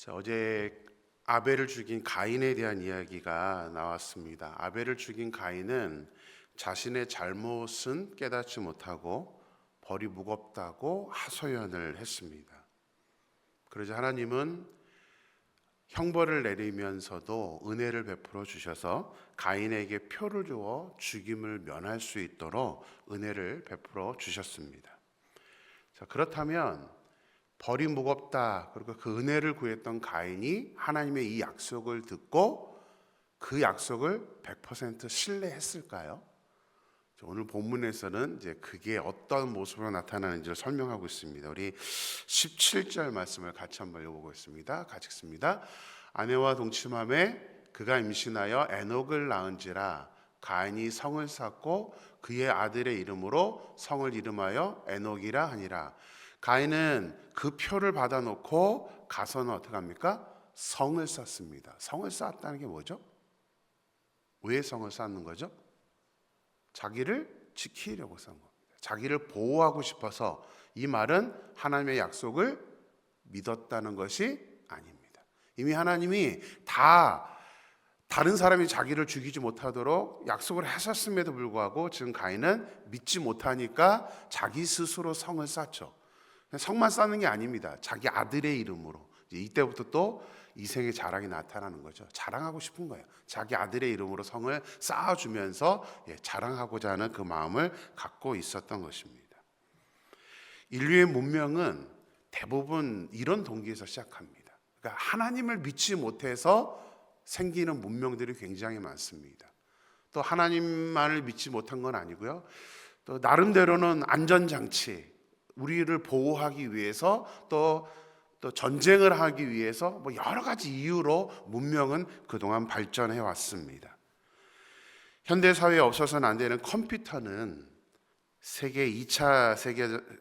자, 어제 아벨을 죽인 가인에 대한 이야기가 나왔습니다. 아벨을 죽인 가인은 자신의 잘못은 깨닫지 못하고 벌이 무겁다고 하소연을 했습니다. 그러자 하나님은 형벌을 내리면서도 은혜를 베풀어 주셔서 가인에게 표를 주어 죽임을 면할 수 있도록 은혜를 베풀어 주셨습니다. 자, 그렇다면 벌이 무겁다, 그리고 그 은혜를 구했던 가인이 하나님의 이 약속을 듣고 그 약속을 100% 신뢰했을까요? 오늘 본문에서는 이제 그게 어떤 모습으로 나타나는지를 설명하고 있습니다. 우리 17절 말씀을 같이 한번 읽어보겠습니다. 같이 읽습니다. 아내와 동침함에 그가 임신하여 에녹을 낳은지라 가인이 성을 쌓고 그의 아들의 이름으로 성을 이름하여 에녹이라 하니라. 가인은 그 표를 받아놓고 가서는 어떻게 합니까? 성을 쌓습니다. 성을 쌓았다는 게 뭐죠? 왜 성을 쌓는 거죠? 자기를 지키려고 쌓은 겁니다. 자기를 보호하고 싶어서. 이 말은 하나님의 약속을 믿었다는 것이 아닙니다. 이미 하나님이 다른 사람이 자기를 죽이지 못하도록 약속을 하셨음에도 불구하고 지금 가인은 믿지 못하니까 자기 스스로 성을 쌓죠. 성만 쌓는 게 아닙니다. 자기 아들의 이름으로. 이때부터 또 이생의 자랑이 나타나는 거죠. 자랑하고 싶은 거예요. 자기 아들의 이름으로 성을 쌓아주면서 자랑하고자 하는 그 마음을 갖고 있었던 것입니다. 인류의 문명은 대부분 이런 동기에서 시작합니다. 그러니까 하나님을 믿지 못해서 생기는 문명들이 굉장히 많습니다. 또 하나님만을 믿지 못한 건 아니고요. 또 나름대로는 안전장치, 우리를 보호하기 위해서 또 전쟁을 하기 위해서 뭐 여러 가지 이유로 문명은 그동안 발전해 왔습니다. 현대 사회에 없어서는 안 되는 컴퓨터는 2차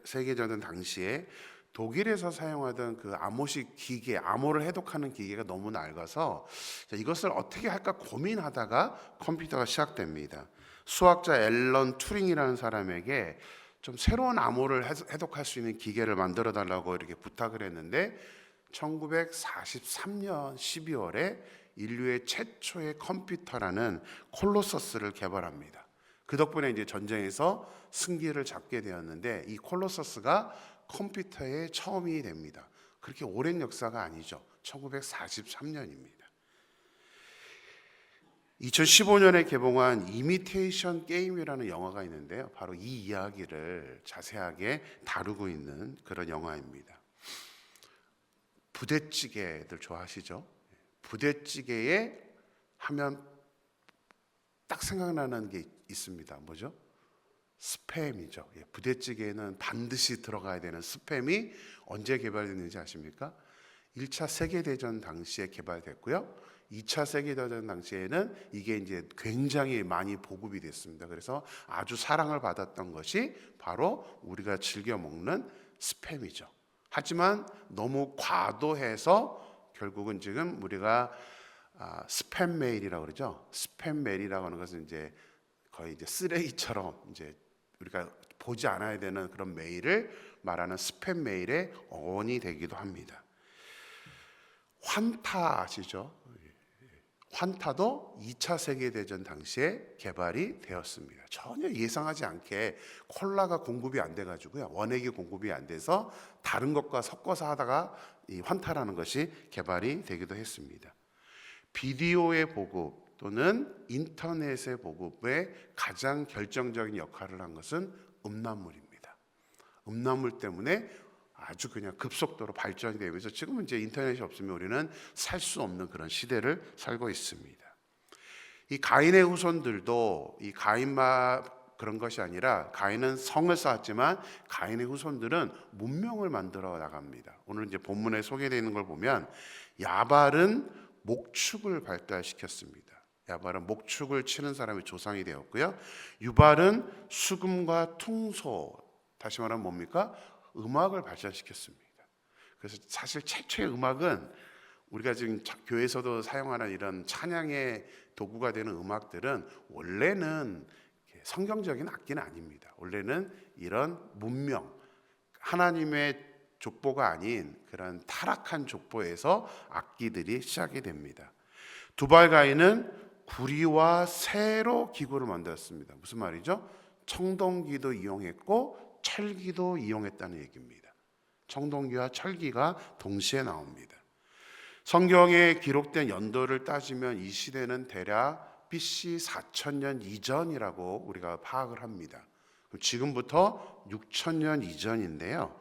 세계대전 당시에 독일에서 사용하던 그 암호식 기계, 암호를 해독하는 기계가 너무 낡아서 이것을 어떻게 할까 고민하다가 컴퓨터가 시작됩니다. 수학자 앨런 튜링이라는 사람에게 좀 새로운 암호를 해독할 수 있는 기계를 만들어 달라고 이렇게 부탁을 했는데 1943년 12월에 인류의 최초의 컴퓨터라는 콜로서스를 개발합니다. 그 덕분에 이제 전쟁에서 승기를 잡게 되었는데 이 콜로서스가 컴퓨터의 처음이 됩니다. 그렇게 오랜 역사가 아니죠. 1943년입니다. 2015년에 개봉한 이미테이션 게임이라는 영화가 있는데요. 바로 이 이야기를 자세하게 다루고 있는 그런 영화입니다. 부대찌개들 좋아하시죠? 부대찌개에 하면 딱 생각나는 게 있습니다. 뭐죠? 스팸이죠. 부대찌개에는 반드시 들어가야 되는 스팸이 언제 개발됐는지 아십니까? 1차 세계대전 당시에 개발됐고요. 2차 세계대전 당시에는 이게 이제 굉장히 많이 보급이 됐습니다. 그래서 아주 사랑을 받았던 것이 바로 우리가 즐겨 먹는 스팸이죠. 하지만 너무 과도해서 결국은 지금 우리가 스팸 메일이라고 그러죠. 스팸 메일이라고 하는 것은 이제 거의 이제 쓰레기처럼 이제 우리가 보지 않아야 되는 그런 메일을 말하는 스팸 메일의 어원이 되기도 합니다. 환타 아시죠? 환타도 2차 세계대전 당시에 개발이 되었습니다. 전혀 예상하지 않게 콜라가 공급이 안 돼가지고요. 원액이 공급이 안 돼서 다른 것과 섞어서 하다가 이 환타라는 것이 개발이 되기도 했습니다. 비디오의 보급 또는 인터넷의 보급에 가장 결정적인 역할을 한 것은 음란물입니다. 음란물 때문에 아주 그냥 급속도로 발전이 되면서 지금은 이제 인터넷이 없으면 우리는 살 수 없는 그런 시대를 살고 있습니다. 이 가인의 후손들도 이 가인만 그런 것이 아니라 가인은 성을 쌓았지만 가인의 후손들은 문명을 만들어 나갑니다. 오늘 이제 본문에 소개되어 있는 걸 보면 야발은 목축을 발달시켰습니다. 야발은 목축을 치는 사람의 조상이 되었고요. 유발은 수금과 퉁소, 다시 말하면 뭡니까? 음악을 발전시켰습니다. 그래서 사실 최초의 음악은 우리가 지금 교회에서도 사용하는 이런 찬양의 도구가 되는 음악들은 원래는 성경적인 악기는 아닙니다. 원래는 이런 문명, 하나님의 족보가 아닌 그런 타락한 족보에서 악기들이 시작이 됩니다. 두발 가인은 구리와 새로 기구를 만들었습니다. 무슨 말이죠? 청동기도 이용했고 철기도 이용했다는 얘기입니다. 청동기와 철기가 동시에 나옵니다. 성경에 기록된 연도를 따지면 이 시대는 대략 BC 4000년 이전이라고 우리가 파악을 합니다. 지금부터 6000년 이전인데요.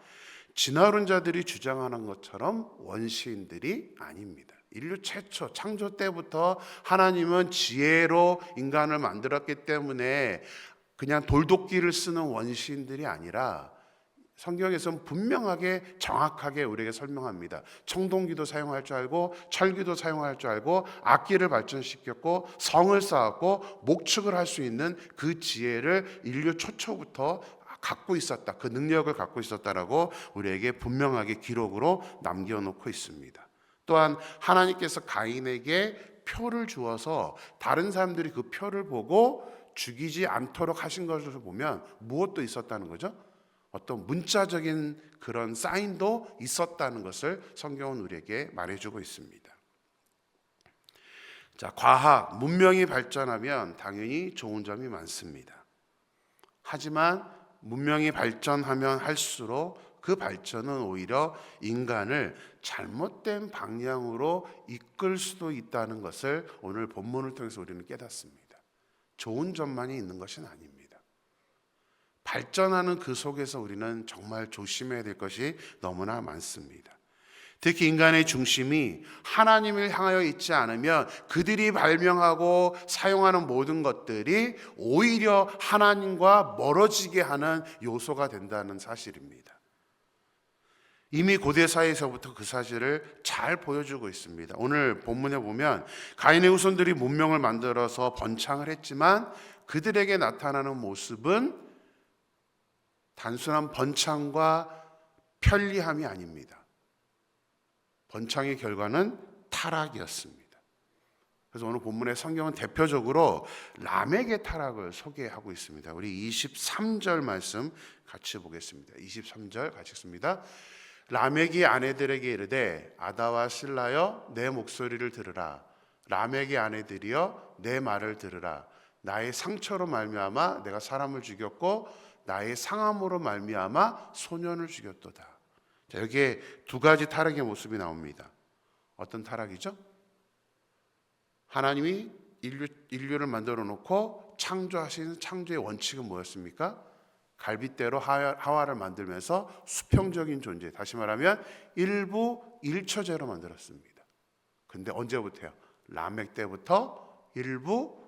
진화론자들이 주장하는 것처럼 원시인들이 아닙니다. 인류 최초 창조 때부터 하나님은 지혜로 인간을 만들었기 때문에 그냥 돌도끼를 쓰는 원시인들이 아니라 성경에서는 분명하게 정확하게 우리에게 설명합니다. 청동기도 사용할 줄 알고 철기도 사용할 줄 알고 악기를 발전시켰고 성을 쌓았고 목축을 할 수 있는 그 지혜를 인류 초초부터 갖고 있었다. 그 능력을 갖고 있었다라고 우리에게 분명하게 기록으로 남겨놓고 있습니다. 또한 하나님께서 가인에게 표를 주어서 다른 사람들이 그 표를 보고 죽이지 않도록 하신 것을 보면 무엇도 있었다는 거죠? 어떤 문자적인 그런 사인도 있었다는 것을 성경은 우리에게 말해주고 있습니다. 자, 과학, 문명이 발전하면 당연히 좋은 점이 많습니다. 하지만 문명이 발전하면 할수록 그 발전은 오히려 인간을 잘못된 방향으로 이끌 수도 있다는 것을 오늘 본문을 통해서 우리는 깨닫습니다. 좋은 점만이 있는 것은 아닙니다. 발전하는 그 속에서 우리는 정말 조심해야 될 것이 너무나 많습니다. 특히 인간의 중심이 하나님을 향하여 있지 않으면 그들이 발명하고 사용하는 모든 것들이 오히려 하나님과 멀어지게 하는 요소가 된다는 사실입니다. 이미 고대사회에서부터 그 사실을 잘 보여주고 있습니다. 오늘 본문에 보면 가인의 후손들이 문명을 만들어서 번창을 했지만 그들에게 나타나는 모습은 단순한 번창과 편리함이 아닙니다. 번창의 결과는 타락이었습니다. 그래서 오늘 본문의 성경은 대표적으로 라멕의 타락을 소개하고 있습니다. 우리 23절 말씀 같이 보겠습니다. 23절 같이 읽습니다. 라멕이 아내들에게 이르되 아다와 실라여 내 목소리를 들으라. 라멕의 아내들이여 내 말을 들으라. 나의 상처로 말미암아 내가 사람을 죽였고 나의 상함으로 말미암아 소년을 죽였도다. 자, 여기에 두 가지 타락의 모습이 나옵니다. 어떤 타락이죠? 하나님이 인류를 만들어 놓고 창조하신 창조의 원칙은 뭐였습니까? 갈빗대로 하와를 만들면서 수평적인 존재, 다시 말하면 일부 일처제로 만들었습니다. 근데 언제부터요? 라멕 때부터 일부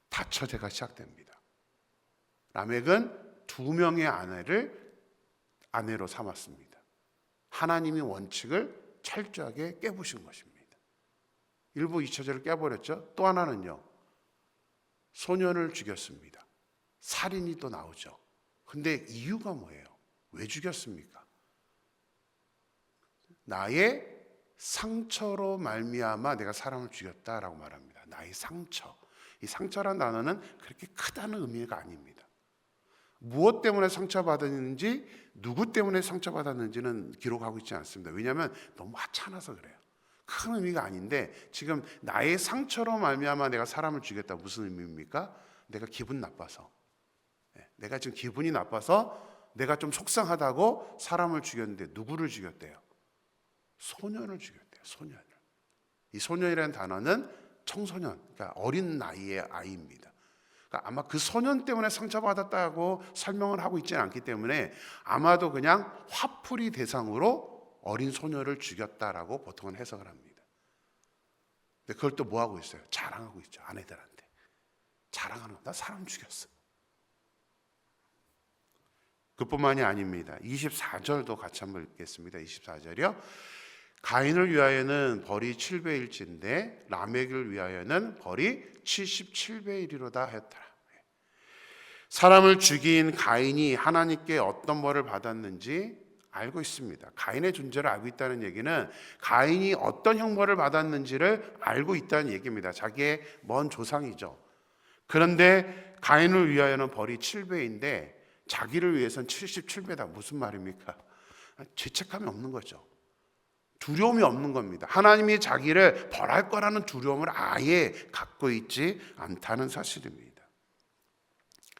다처제가 시작됩니다. 라멕은 두 명의 아내를 아내로 삼았습니다. 하나님의 원칙을 철저하게 깨부신 것입니다. 일부 이처제를 깨버렸죠. 또 하나는요, 소년을 죽였습니다. 살인이 또 나오죠. 근데 이유가 뭐예요? 왜 죽였습니까? 나의 상처로 말미암아 내가 사람을 죽였다라고 말합니다. 나의 상처. 이 상처란 단어는 그렇게 크다는 의미가 아닙니다. 무엇 때문에 상처받았는지, 누구 때문에 상처받았는지는 기록하고 있지 않습니다. 왜냐하면 너무 하찮아서 그래요. 큰 의미가 아닌데 지금 나의 상처로 말미암아 내가 사람을 죽였다. 무슨 의미입니까? 내가 기분 나빠서, 내가 지금 기분이 나빠서 내가 좀 속상하다고 사람을 죽였는데 누구를 죽였대요? 소년을 죽였대요. 소년을. 이 소년이라는 단어는 청소년, 그러니까 어린 나이의 아이입니다. 그러니까 아마 그 소년 때문에 상처받았다고 설명을 하고 있지는 않기 때문에 아마도 그냥 화풀이 대상으로 어린 소녀를 죽였다라고 보통은 해석을 합니다. 근데 그걸 또 뭐 하고 있어요? 자랑하고 있죠. 아내들한테 자랑하는 거. 나 사람 죽였어. 그뿐만이 아닙니다. 24절도 같이 한번 읽겠습니다. 24절이요. 가인을 위하여는 벌이 7배일진데 라멕을 위하여는 벌이 77배이리로다 하였더라. 사람을 죽인 가인이 하나님께 어떤 벌을 받았는지 알고 있습니다. 가인의 존재를 알고 있다는 얘기는 가인이 어떤 형벌을 받았는지를 알고 있다는 얘기입니다. 자기의 먼 조상이죠. 그런데 가인을 위하여는 벌이 7배인데 자기를 위해서는 77배다. 무슨 말입니까? 죄책감이 없는 거죠. 두려움이 없는 겁니다. 하나님이 자기를 벌할 거라는 두려움을 아예 갖고 있지 않다는 사실입니다.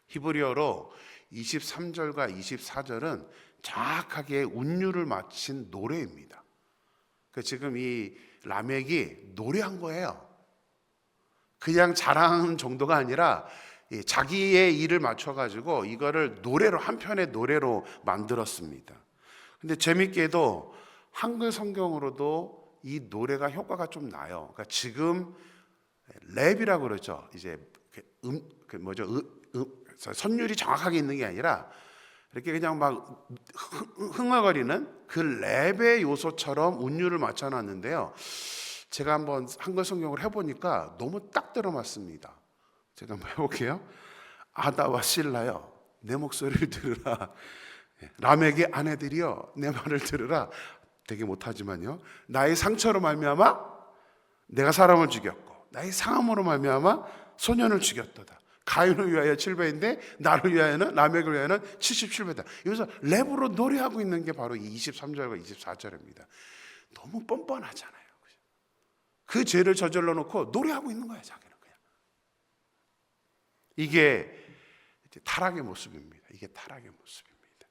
히브리어로 23절과 24절은 정확하게 운율을 맞춘 노래입니다. 지금 이 라멕이 노래한 거예요. 그냥 자랑하는 정도가 아니라 자기의 일을 맞춰가지고 이거를 노래로, 한 편의 노래로 만들었습니다. 근데 재밌게도 한글 성경으로도 이 노래가 효과가 좀 나요. 그러니까 지금 랩이라고 그러죠. 이제 선율이 정확하게 있는 게 아니라 이렇게 그냥 막 흥얼거리는 그 랩의 요소처럼 운율을 맞춰놨는데요. 제가 한번 한글 성경을 해보니까 너무 딱 들어맞습니다. 제가 한번 해볼게요. 아다와 실라여, 내 목소리를 들으라. 라멕의 아내들이여, 내 말을 들으라. 되게 못하지만요. 나의 상처로 말미암아 내가 사람을 죽였고, 나의 상함으로 말미암아 소년을 죽였도다. 가인을 위하여 7배인데 나를 위하여는, 라멕을 위하여는 77배다. 여기서 랩으로 노래하고 있는 게 바로 이 23절과 24절입니다. 너무 뻔뻔하잖아요. 그 죄를 저질러 놓고 노래하고 있는 거예요, 자기는 그냥. 이게 타락의 모습입니다. 이게 타락의 모습입니다.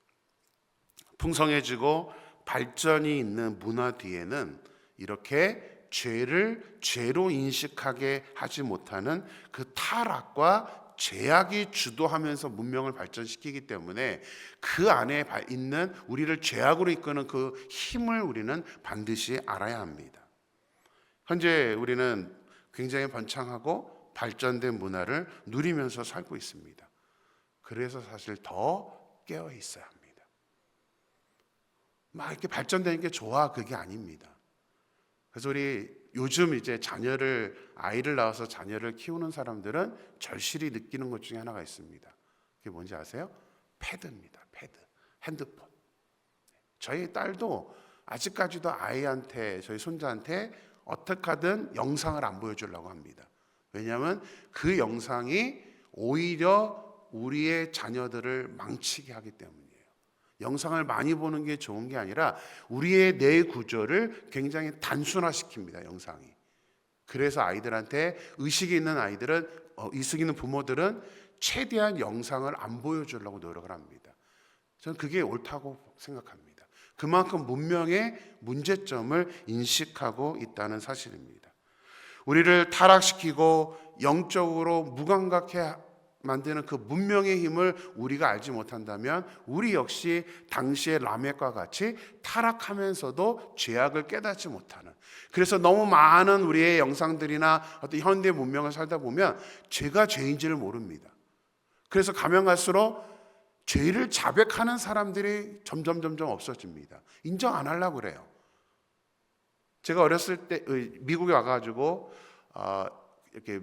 풍성해지고 발전이 있는 문화 뒤에는 이렇게 죄를 죄로 인식하게 하지 못하는 그 타락과 죄악이 주도하면서 문명을 발전시키기 때문에 그 안에 있는 우리를 죄악으로 이끄는 그 힘을 우리는 반드시 알아야 합니다. 현재 우리는 굉장히 번창하고 발전된 문화를 누리면서 살고 있습니다. 그래서 사실 더 깨어 있어야 합니다. 막 이렇게 발전되는 게 좋아, 그게 아닙니다. 그래서 우리 요즘 이제 아이를 낳아서 자녀를 키우는 사람들은 절실히 느끼는 것 중에 하나가 있습니다. 그게 뭔지 아세요? 패드입니다. 패드, 핸드폰. 저희 딸도 아직까지도 아이한테, 저희 손자한테 어떻게 하든 영상을 안 보여주려고 합니다. 왜냐하면 그 영상이 오히려 우리의 자녀들을 망치게 하기 때문이에요. 영상을 많이 보는 게 좋은 게 아니라 우리의 뇌 구조를 굉장히 단순화시킵니다, 영상이. 그래서 아이들한테 의식이 있는 아이들은, 의식 있는 부모들은 최대한 영상을 안 보여주려고 노력을 합니다. 저는 그게 옳다고 생각합니다. 그만큼 문명의 문제점을 인식하고 있다는 사실입니다. 우리를 타락시키고 영적으로 무감각해 만드는 그 문명의 힘을 우리가 알지 못한다면 우리 역시 당시의 라멕과 같이 타락하면서도 죄악을 깨닫지 못하는, 그래서 너무 많은 우리의 영상들이나 어떤 현대 문명을 살다 보면 죄가 죄인지를 모릅니다. 그래서 가면 갈수록 죄를 자백하는 사람들이 점점 없어집니다. 인정 안 하려고 그래요. 제가 어렸을 때 미국에 와가지고 이렇게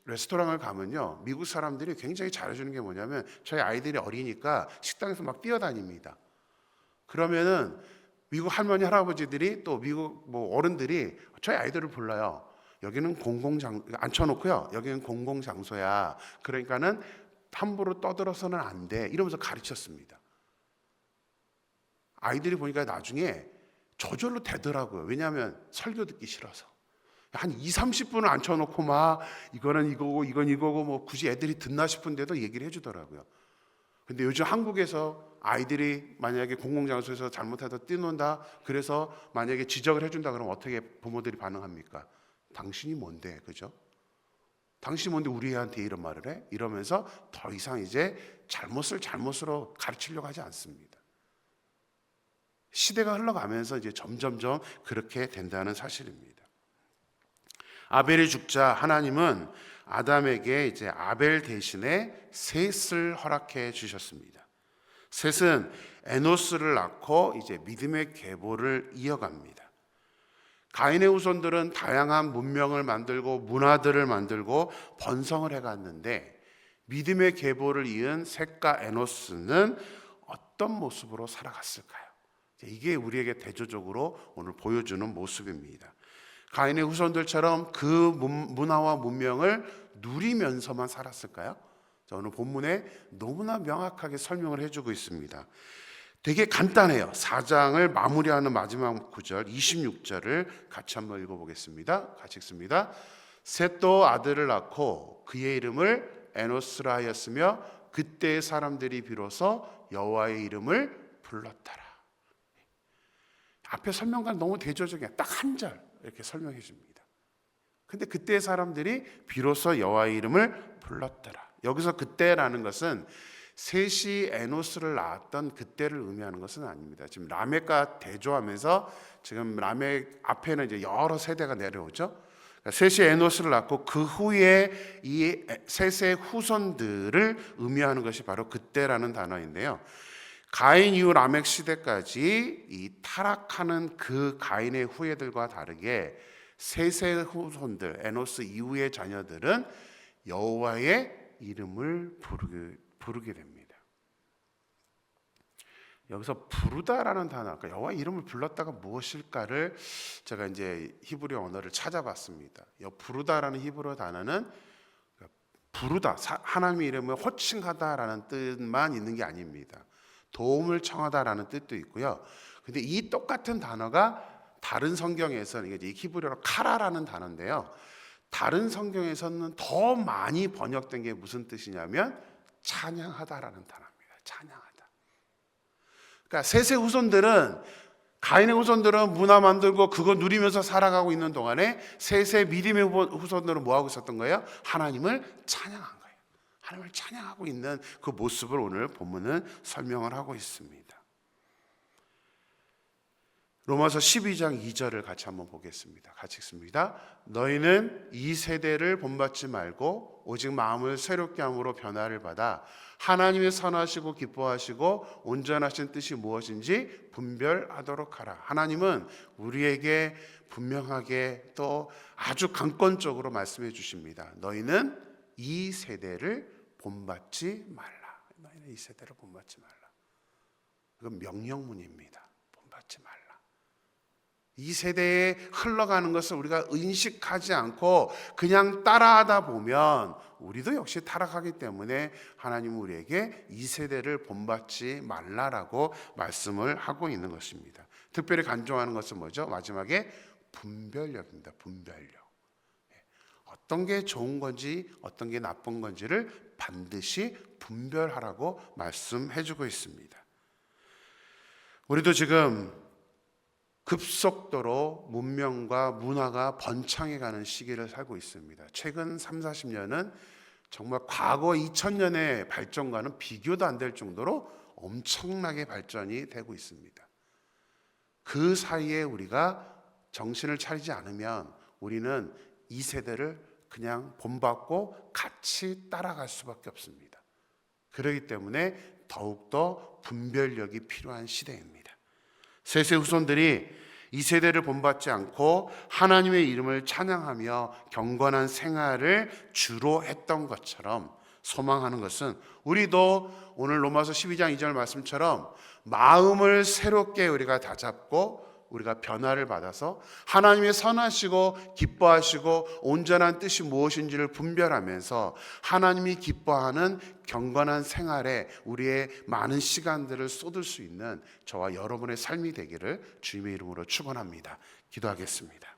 레스토랑을 가면요, 미국 사람들이 굉장히 잘해주는 게 뭐냐면 저희 아이들이 어리니까 식당에서 막 뛰어다닙니다. 그러면은 미국 할머니 할아버지들이 또 미국 어른들이 저희 아이들을 불러요. 여기는 앉혀놓고요, 여기는 공공장소야. 그러니까는 함부로 떠들어서는 안 돼, 이러면서 가르쳤습니다. 아이들이 보니까 나중에 저절로 되더라고요. 왜냐하면 설교 듣기 싫어서. 한 20-30분을 앉혀놓고 막 이거는 이거고 이건 이거고 뭐 굳이 애들이 듣나 싶은데도 얘기를 해주더라고요. 근데 요즘 한국에서 아이들이 만약에 공공장소에서 잘못해서 뛰논다, 그래서 만약에 지적을 해준다 그러면 어떻게 부모들이 반응합니까? 당신이 뭔데, 그죠? 당신이 뭔데 우리 애한테 이런 말을 해? 이러면서 더 이상 이제 잘못을 잘못으로 가르치려고 하지 않습니다. 시대가 흘러가면서 이제 점점점 그렇게 된다는 사실입니다. 아벨이 죽자 하나님은 아담에게 이제 아벨 대신에 셋을 허락해 주셨습니다. 셋은 에노스를 낳고 이제 믿음의 계보를 이어갑니다. 가인의 후손들은 다양한 문명을 만들고 문화들을 만들고 번성을 해갔는데 믿음의 계보를 이은 셋과 에노스는 어떤 모습으로 살아갔을까요? 이게 우리에게 대조적으로 오늘 보여주는 모습입니다. 가인의 후손들처럼 그 문화와 문명을 누리면서만 살았을까요? 자, 오늘 본문에 너무나 명확하게 설명을 해주고 있습니다. 되게 간단해요. 4장을 마무리하는 마지막 구절 26절을 같이 한번 읽어보겠습니다. 같이 읽습니다. 셋도 아들을 낳고 그의 이름을 에노스라 하였으며 그때의 사람들이 비로소 여호와의 이름을 불렀더라. 앞에 설명과 너무 대조적이야. 딱 한 절 이렇게 설명해 줍니다. 근데 그때의 사람들이 비로소 여호와의 이름을 불렀더라. 여기서 그때라는 것은 셋이 에노스를 낳았던 그때를 의미하는 것은 아닙니다. 지금 라멕과 대조하면서 지금 라멕 앞에는 이제 여러 세대가 내려오죠. 그러니까 셋이 에노스를 낳고 그 후에 이 셋의 후손들을 의미하는 것이 바로 그때라는 단어인데요. 가인 이후 라멕 시대까지 이 타락하는 그 가인의 후예들과 다르게 셋의 후손들 에노스 이후의 자녀들은 여호와의 이름을 부르게 됩니다. 여기서 부르다라는 단어, 그러니까 여호와 이름을 불렀다가 무엇일까를 제가 이제 히브리 언어를 찾아봤습니다. 부르다라는 히브리 단어는 부르다, 하나님의 이름을 호칭하다라는 뜻만 있는 게 아닙니다. 도움을 청하다라는 뜻도 있고요. 근데 이 똑같은 단어가 다른 성경에서는 이게 히브리어로 카라라는 단어인데요. 다른 성경에서는 더 많이 번역된 게 무슨 뜻이냐면 찬양하다라는 단어입니다. 찬양하다. 그러니까 셋의 후손들은 가인의 후손들은 문화 만들고 그거 누리면서 살아가고 있는 동안에 셋의 미림의 후손들은 뭐 하고 있었던 거예요? 하나님을 찬양한 거예요. 하나님을 찬양하고 있는 그 모습을 오늘 본문은 설명을 하고 있습니다. 로마서 12장 2절을 같이 한번 보겠습니다. 같이 읽습니다. 너희는 이 세대를 본받지 말고 오직 마음을 새롭게 함으로 변화를 받아 하나님의 선하시고 기뻐하시고 온전하신 뜻이 무엇인지 분별하도록 하라. 하나님은 우리에게 분명하게 또 아주 강권적으로 말씀해 주십니다. 너희는 이 세대를 본받지 말라. 너희는 이 세대를 본받지 말라. 이건 명령문입니다. 본받지 말라. 이 세대에 흘러가는 것을 우리가 인식하지 않고 그냥 따라하다 보면 우리도 역시 타락하기 때문에 하나님은 우리에게 이 세대를 본받지 말라라고 말씀을 하고 있는 것입니다. 특별히 간청하는 것은 뭐죠? 마지막에 분별력입니다. 분별력. 어떤 게 좋은 건지 어떤 게 나쁜 건지를 반드시 분별하라고 말씀해주고 있습니다. 우리도 지금 급속도로 문명과 문화가 번창해가는 시기를 살고 있습니다. 최근 3, 40년은 정말 과거 2000년의 발전과는 비교도 안 될 정도로 엄청나게 발전이 되고 있습니다. 그 사이에 우리가 정신을 차리지 않으면 우리는 이 세대를 그냥 본받고 같이 따라갈 수밖에 없습니다. 그렇기 때문에 더욱더 분별력이 필요한 시대입니다. 셋의 후손들이 이 세대를 본받지 않고 하나님의 이름을 찬양하며 경건한 생활을 주로 했던 것처럼 소망하는 것은 우리도 오늘 로마서 12장 2절 말씀처럼 마음을 새롭게 우리가 다잡고 우리가 변화를 받아서 하나님의 선하시고 기뻐하시고 온전한 뜻이 무엇인지를 분별하면서 하나님이 기뻐하는 경건한 생활에 우리의 많은 시간들을 쏟을 수 있는 저와 여러분의 삶이 되기를 주님의 이름으로 축원합니다. 기도하겠습니다.